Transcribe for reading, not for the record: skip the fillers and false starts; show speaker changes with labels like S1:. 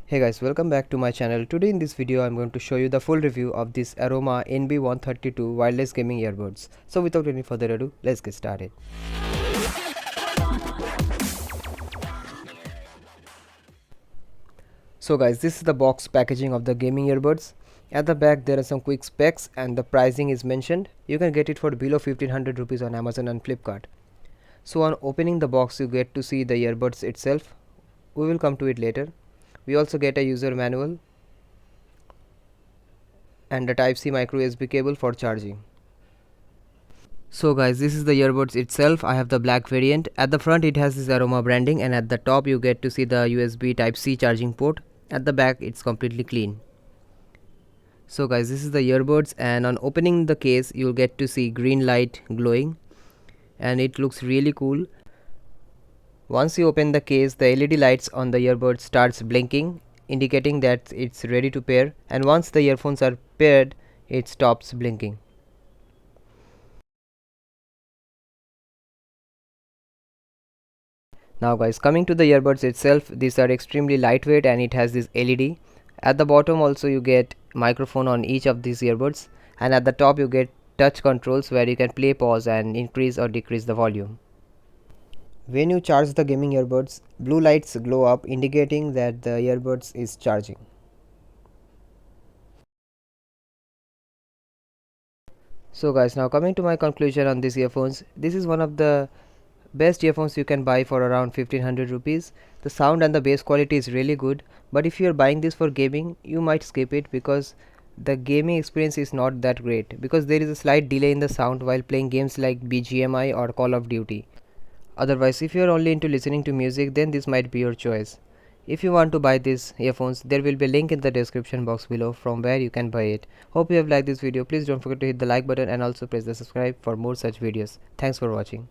S1: Hey guys, welcome back to my channel. Today in this video I'm going to show you the full review of this Aroma NB132 wireless gaming earbuds. So without any further ado, let's get started. So guys, this is the box packaging of the gaming earbuds. At the back there are some quick specs and the pricing is mentioned. You can get it for below 1500 rupees on Amazon and Flipkart. So on opening the box you get to see the earbuds itself. We will come to it later. We also get a user manual and a Type-C micro USB cable for charging. So guys, this is the earbuds itself. I have the black variant. At the front it has this Aroma branding, and at the top you get to see the USB Type-C charging port. At the back it's completely clean. So guys, this is the earbuds, and on opening the case you'll get to see green light glowing and it looks really cool. Once you open the case, the LED lights on the earbud starts blinking, indicating that it's ready to pair, and once the earphones are paired it stops blinking. Now guys, coming to the earbuds itself, these are extremely lightweight and it has this LED. At the bottom also you get microphone on each of these earbuds, and at the top you get touch controls where you can play, pause and increase or decrease the volume. When you charge the gaming earbuds, blue lights glow up indicating that the earbuds is charging. So guys, now coming to my conclusion on these earphones, this is one of the best earphones you can buy for around 1500 rupees. The sound and the bass quality is really good, but if you are buying this for gaming, you might skip it because the gaming experience is not that great, because there is a slight delay in the sound while playing games like BGMI or Call of Duty. Otherwise, if you are only into listening to music, then this might be your choice. If you want to buy these earphones, there will be a link in the description box below from where you can buy it. Hope you have liked this video. Please don't forget to hit the like button and also press the subscribe for more such videos. Thanks for watching.